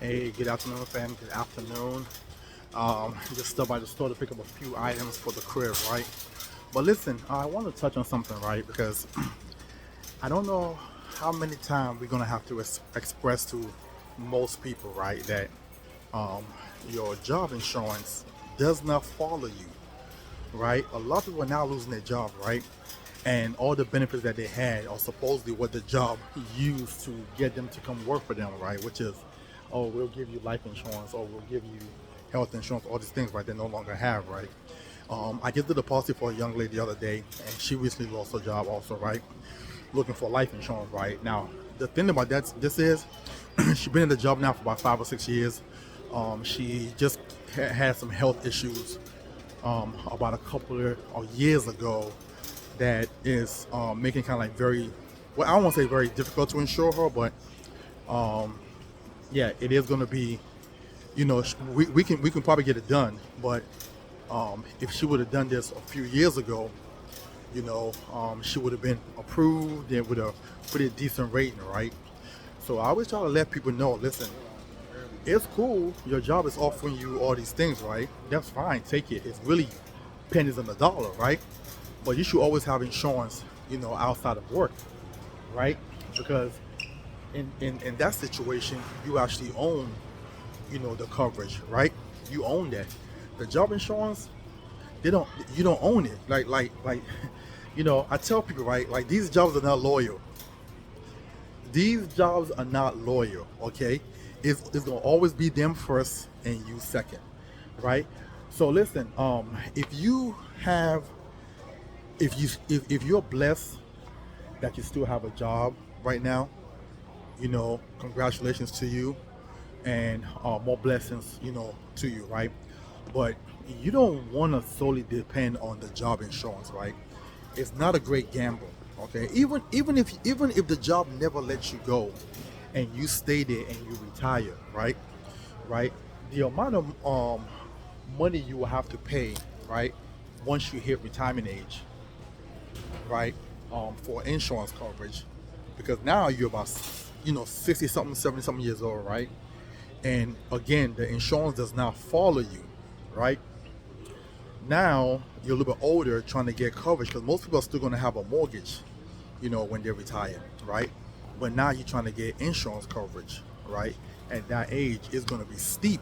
Hey, good afternoon, fam. Good afternoon. Just stopped by the store to pick up a few items for the crib, right? But listen, I want to touch on something, right? Because I don't know how many times we're gonna have to express to most people, right, that um, your job insurance does not follow you, right? A lot of people are now losing their job, right? And all the benefits that they had are supposedly what the job used to get them to come work for them, right? Which is, oh, we'll give you life insurance, or we'll give you health insurance, all these things, right? They no longer have, right? I just did a policy for a young lady the other day, and she recently lost her job, also, right? Looking for life insurance, right? Now, the thing about this is, she's been in the job now for about 5 or 6 years. She just had some health issues about a couple of years ago that is making kind of like very, well, I don't want to say very difficult to insure her, but yeah, it is going to be, we can probably get it done, but if she would have done this a few years ago, she would have been approved and with a pretty decent rating, right? So I always try to let people know, listen, it's cool. Your job is offering you all these things, right? That's fine. Take it. It's really pennies on the dollar, right? But you should always have insurance, outside of work, right? Because in that situation, you actually own, the coverage, right? You own that. The job insurance, they don't. You don't own it. Like, I tell people, right? Like, these jobs are not loyal. These jobs are not loyal. Okay, it's gonna always be them first and you second, right? So listen, if you have, if you're blessed that you still have a job right now, congratulations to you, and more blessings, to you, right? But you don't want to solely depend on the job insurance, right? It's not a great gamble, okay? Even if the job never lets you go, and you stay there and you retire, right? Right? The amount of money you will have to pay, right, once you hit retirement age, right, for insurance coverage, because now you're about 60 something, 70 something years old, right? And again, the insurance does not follow you, right? Now you're a little bit older trying to get coverage, because most people are still going to have a mortgage, when they retire, right? But now you're trying to get insurance coverage, right? At that age, it's going to be steep.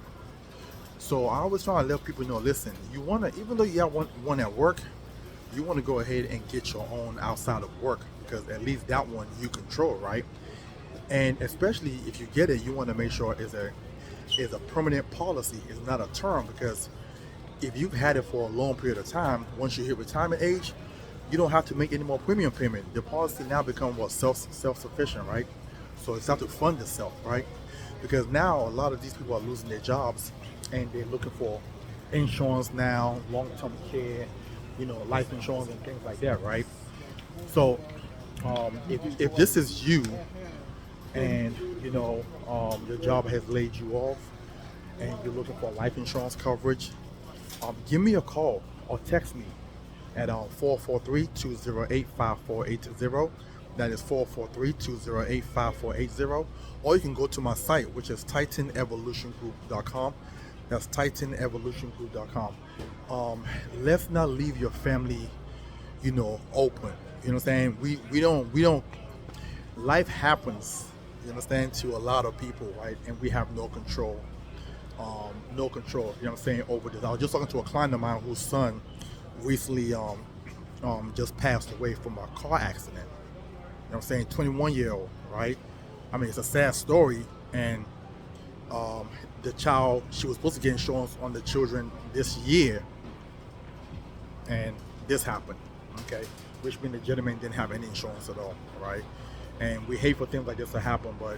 So I always try to let people know, listen, you want to, even though you have one at work, you want to go ahead and get your own outside of work, because at least that one you control, right? And especially if you get it, you want to make sure it's a permanent policy. It's not a term, because if you've had it for a long period of time, once you hit retirement age, you don't have to make any more premium payment. The policy now becomes self-sufficient, right? So it's not to fund itself, right? Because now a lot of these people are losing their jobs, and they're looking for insurance now, long-term care, life insurance and things like that, right? So if this is you, and your job has laid you off, and you're looking for life insurance coverage, give me a call or text me at 443-208-5480. That is 443-208-5480. Or you can go to my site, which is titanevolutiongroup.com. That's titanevolutiongroup.com. Let's not leave your family, open. You know what I'm saying? We don't. Life happens. You understand, to a lot of people, right? And we have no control. No control. You know what I'm saying, over this. I was just talking to a client of mine whose son recently just passed away from a car accident. You know what I'm saying? 21-year-old, right? I mean, it's a sad story, and the child, she was supposed to get insurance on the children this year, and this happened, okay? Which means the gentleman didn't have any insurance at all, right? And we hate for things like this to happen, but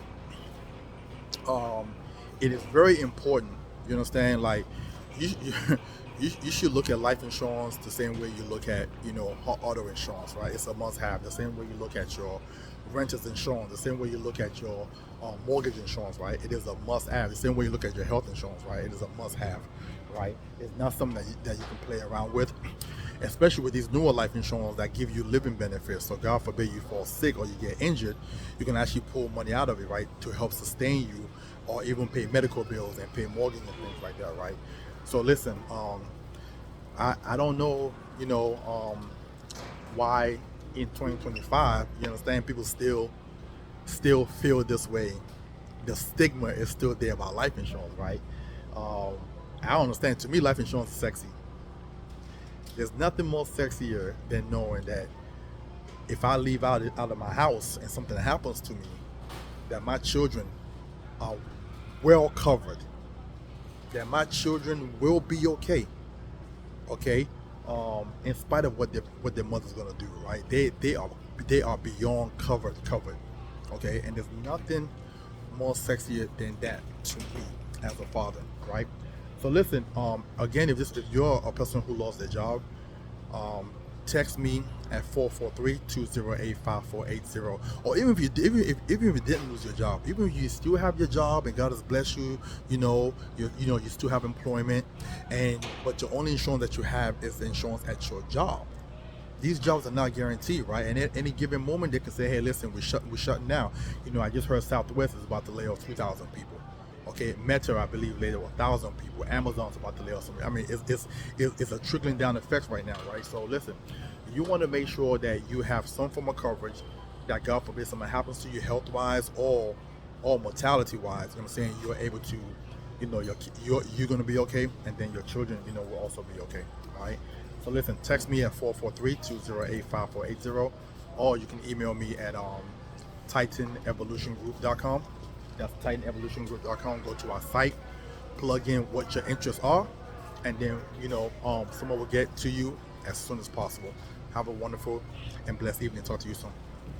it is very important. You understand? Like, you, you you should look at life insurance the same way you look at auto insurance, right? It's a must-have. The same way you look at your renter's insurance, the same way you look at your mortgage insurance, right? It is a must-have. The same way you look at your health insurance, right? It is a must-have, right? It's not something that you can play around with, especially with these newer life insurance that give you living benefits. So God forbid you fall sick or you get injured, you can actually pull money out of it, right, to help sustain you or even pay medical bills and pay mortgage and things like that, right? So listen, I don't know, why in 2025, you understand, people still feel this way. The stigma is still there about life insurance, right? Um, I don't understand. To me, life insurance is sexy. There's nothing more sexier than knowing that if I leave out of my house and something happens to me, that my children are well covered, that my children will be okay, okay, in spite of what their mother's gonna do, right? They are beyond covered, okay, and there's nothing more sexier than that to me as a father, right? So listen, again, if you're a person who lost their job, um, text me at 443-208-5480. Or even if you didn't lose your job, even if you still have your job and God has blessed you, you still have employment, and but the only insurance that you have is the insurance at your job. These jobs are not guaranteed, right? And at any given moment, they can say, "Hey, listen, we're shutting down." I just heard Southwest is about to lay off 3,000 people. Okay, Meta, I believe, laid off 1,000 people. Amazon's about to lay off some. I mean, it's a trickling down effect right now, right? So listen, you want to make sure that you have some form of coverage that, God forbid, something happens to you health wise or mortality wise. You know what I'm saying? You're able to, you're going to be okay, and then your children, will also be okay. All right. So listen, text me at 443-208-5480, or you can email me at TitanEvolutionGroup.com. That's TitanEvolutionGroup.com. Go to our site, plug in what your interests are, and then someone will get to you as soon as possible. Have a wonderful and blessed evening. Talk to you soon.